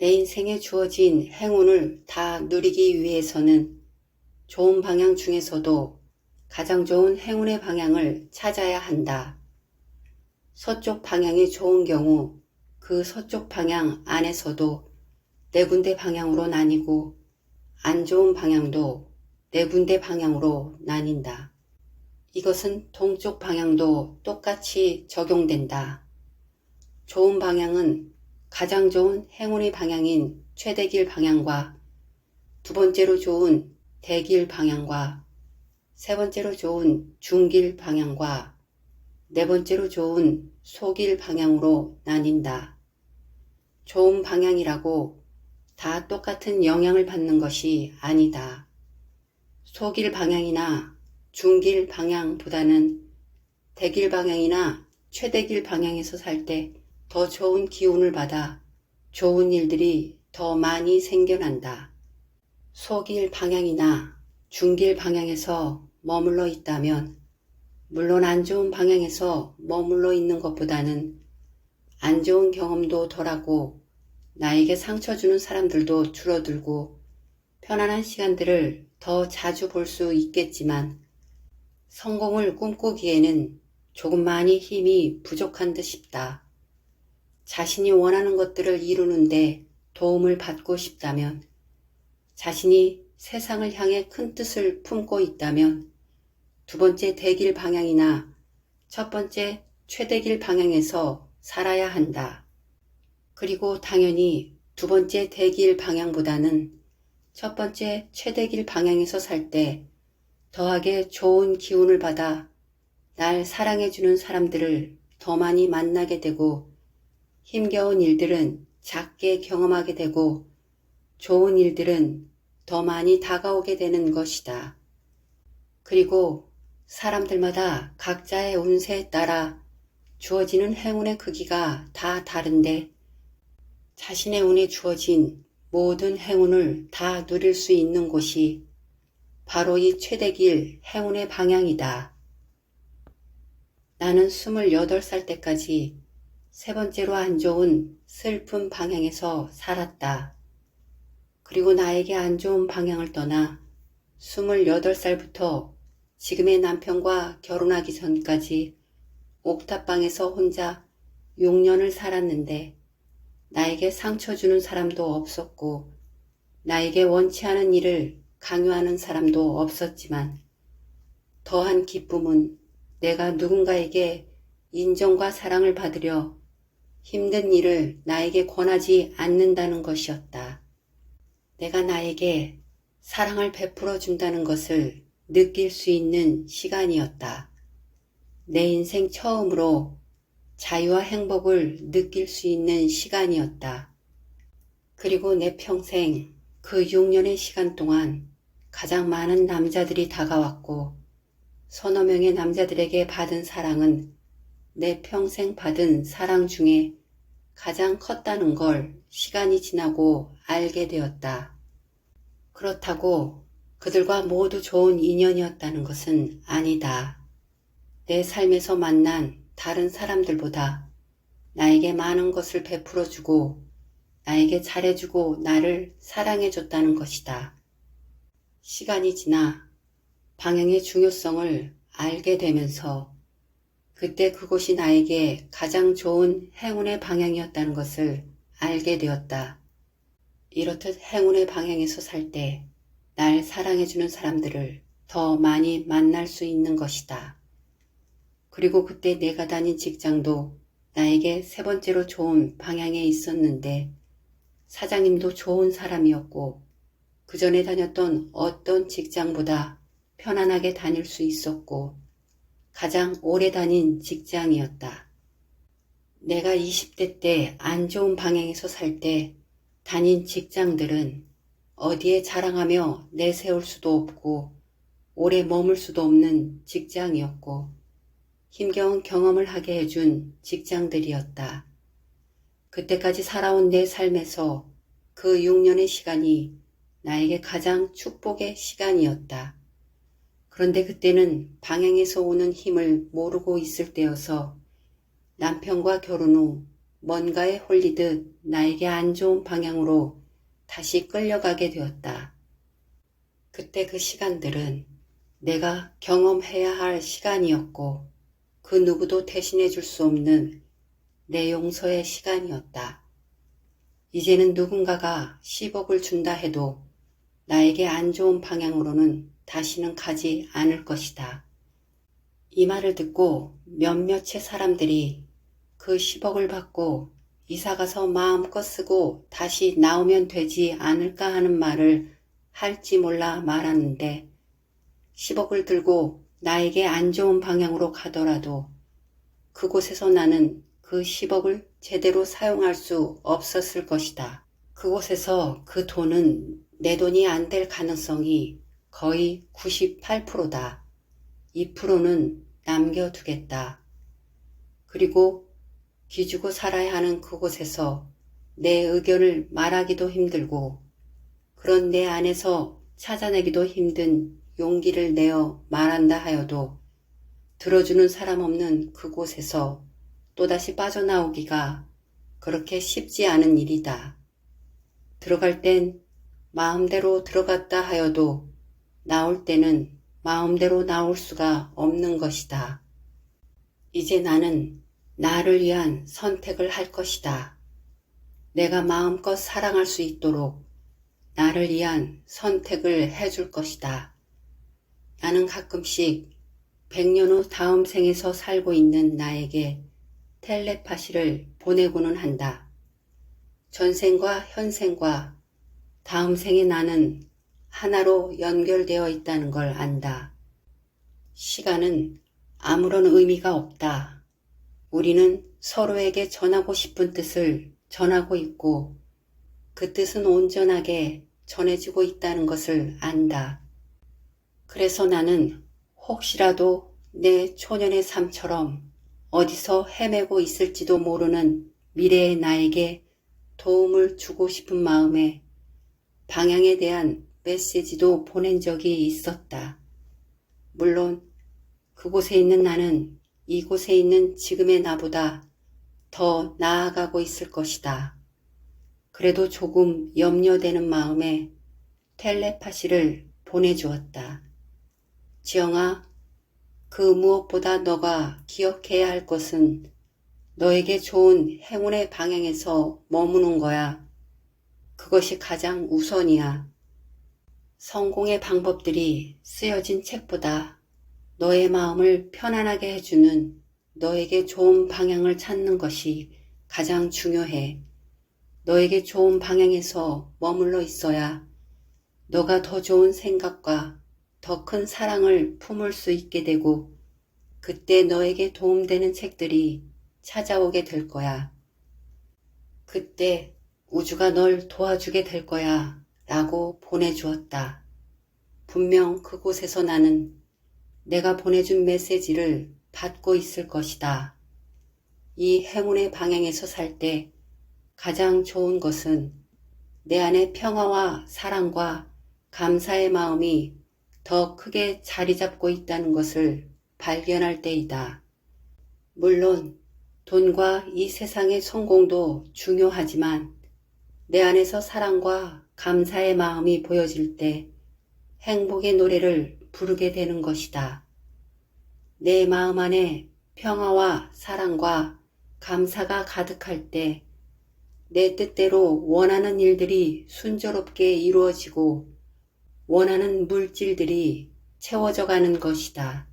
내 인생에 주어진 행운을 다 누리기 위해서는 좋은 방향 중에서도 가장 좋은 행운의 방향을 찾아야 한다. 서쪽 방향이 좋은 경우 그 서쪽 방향 안에서도 네 군데 방향으로 나뉘고 안 좋은 방향도 네 군데 방향으로 나뉜다. 이것은 동쪽 방향도 똑같이 적용된다. 좋은 방향은 가장 좋은 행운의 방향인 최대길 방향과 두 번째로 좋은 대길 방향과 세 번째로 좋은 중길 방향과 네 번째로 좋은 소길 방향으로 나뉜다. 좋은 방향이라고 다 똑같은 영향을 받는 것이 아니다. 소길 방향이나 중길 방향보다는 대길 방향이나 최대길 방향에서 살 때 더 좋은 기운을 받아 좋은 일들이 더 많이 생겨난다. 소길 방향이나 중길 방향에서 머물러 있다면 물론 안 좋은 방향에서 머물러 있는 것보다는 안 좋은 경험도 덜하고 나에게 상처 주는 사람들도 줄어들고 편안한 시간들을 더 자주 볼 수 있겠지만 성공을 꿈꾸기에는 조금 많이 힘이 부족한 듯 싶다. 자신이 원하는 것들을 이루는데 도움을 받고 싶다면, 자신이 세상을 향해 큰 뜻을 품고 있다면 두 번째 대길 방향이나 첫 번째 최대길 방향에서 살아야 한다. 그리고 당연히 두 번째 대길 방향보다는 첫 번째 최대길 방향에서 살 때 더하게 좋은 기운을 받아 날 사랑해주는 사람들을 더 많이 만나게 되고 힘겨운 일들은 작게 경험하게 되고 좋은 일들은 더 많이 다가오게 되는 것이다. 그리고 사람들마다 각자의 운세에 따라 주어지는 행운의 크기가 다 다른데 자신의 운에 주어진 모든 행운을 다 누릴 수 있는 곳이 바로 이 최대길 행운의 방향이다. 나는 28살 때까지 세 번째로 안 좋은 슬픈 방향에서 살았다. 그리고 나에게 안 좋은 방향을 떠나 28살부터 지금의 남편과 결혼하기 전까지 옥탑방에서 혼자 6년을 살았는데 나에게 상처 주는 사람도 없었고 나에게 원치 않은 일을 강요하는 사람도 없었지만 더한 기쁨은 내가 누군가에게 인정과 사랑을 받으려 힘든 일을 나에게 권하지 않는다는 것이었다. 내가 나에게 사랑을 베풀어 준다는 것을 느낄 수 있는 시간이었다. 내 인생 처음으로 자유와 행복을 느낄 수 있는 시간이었다. 그리고 내 평생 그 6년의 시간 동안 가장 많은 남자들이 다가왔고 서너 명의 남자들에게 받은 사랑은 내 평생 받은 사랑 중에 가장 컸다는 걸 시간이 지나고 알게 되었다. 그렇다고 그들과 모두 좋은 인연이었다는 것은 아니다. 내 삶에서 만난 다른 사람들보다 나에게 많은 것을 베풀어주고 나에게 잘해주고 나를 사랑해줬다는 것이다. 시간이 지나 방향의 중요성을 알게 되면서 그때 그곳이 나에게 가장 좋은 행운의 방향이었다는 것을 알게 되었다. 이렇듯 행운의 방향에서 살 때 날 사랑해주는 사람들을 더 많이 만날 수 있는 것이다. 그리고 그때 내가 다닌 직장도 나에게 세 번째로 좋은 방향에 있었는데 사장님도 좋은 사람이었고 그 전에 다녔던 어떤 직장보다 편안하게 다닐 수 있었고 가장 오래 다닌 직장이었다. 내가 20대 때 안 좋은 방향에서 살 때 다닌 직장들은 어디에 자랑하며 내세울 수도 없고 오래 머물 수도 없는 직장이었고 힘겨운 경험을 하게 해준 직장들이었다. 그때까지 살아온 내 삶에서 그 6년의 시간이 나에게 가장 축복의 시간이었다. 그런데 그때는 방향에서 오는 힘을 모르고 있을 때여서 남편과 결혼 후 뭔가에 홀리듯 나에게 안 좋은 방향으로 다시 끌려가게 되었다. 그때 그 시간들은 내가 경험해야 할 시간이었고 그 누구도 대신해 줄 수 없는 내 용서의 시간이었다. 이제는 누군가가 10억을 준다 해도 나에게 안 좋은 방향으로는 다시는 가지 않을 것이다. 이 말을 듣고 몇몇의 사람들이 그 10억을 받고 이사가서 마음껏 쓰고 다시 나오면 되지 않을까 하는 말을 할지 몰라 말았는데 10억을 들고 나에게 안 좋은 방향으로 가더라도 그곳에서 나는 그 10억을 제대로 사용할 수 없었을 것이다. 그곳에서 그 돈은 내 돈이 안 될 가능성이 거의 98%다. 2%는 남겨두겠다. 그리고 기죽어 살아야 하는 그곳에서 내 의견을 말하기도 힘들고 그런 내 안에서 찾아내기도 힘든 용기를 내어 말한다 하여도 들어주는 사람 없는 그곳에서 또다시 빠져나오기가 그렇게 쉽지 않은 일이다. 들어갈 땐 마음대로 들어갔다 하여도 나올 때는 마음대로 나올 수가 없는 것이다. 이제 나는 나를 위한 선택을 할 것이다. 내가 마음껏 사랑할 수 있도록 나를 위한 선택을 해줄 것이다. 나는 가끔씩 100년 후 다음 생에서 살고 있는 나에게 텔레파시를 보내고는 한다. 전생과 현생과 다음 생의 나는 하나로 연결되어 있다는 걸 안다. 시간은 아무런 의미가 없다. 우리는 서로에게 전하고 싶은 뜻을 전하고 있고 그 뜻은 온전하게 전해지고 있다는 것을 안다. 그래서 나는 혹시라도 내 초년의 삶처럼 어디서 헤매고 있을지도 모르는 미래의 나에게 도움을 주고 싶은 마음에 방향에 대한 메시지도 보낸 적이 있었다. 물론 그곳에 있는 나는 이곳에 있는 지금의 나보다 더 나아가고 있을 것이다. 그래도 조금 염려되는 마음에 텔레파시를 보내주었다. 지영아, 그 무엇보다 너가 기억해야 할 것은 너에게 좋은 행운의 방향에서 머무는 거야. 그것이 가장 우선이야. 성공의 방법들이 쓰여진 책보다 너의 마음을 편안하게 해주는 너에게 좋은 방향을 찾는 것이 가장 중요해. 너에게 좋은 방향에서 머물러 있어야 너가 더 좋은 생각과 더 큰 사랑을 품을 수 있게 되고 그때 너에게 도움되는 책들이 찾아오게 될 거야. 그때 우주가 널 도와주게 될 거야 라고 보내주었다. 분명 그곳에서 나는 내가 보내준 메시지를 받고 있을 것이다. 이 행운의 방향에서 살 때 가장 좋은 것은 내 안에 평화와 사랑과 감사의 마음이 더 크게 자리 잡고 있다는 것을 발견할 때이다. 물론 돈과 이 세상의 성공도 중요하지만 내 안에서 사랑과 감사의 마음이 보여질 때 행복의 노래를 부르게 되는 것이다. 내 마음 안에 평화와 사랑과 감사가 가득할 때 내 뜻대로 원하는 일들이 순조롭게 이루어지고 원하는 물질들이 채워져 가는 것이다.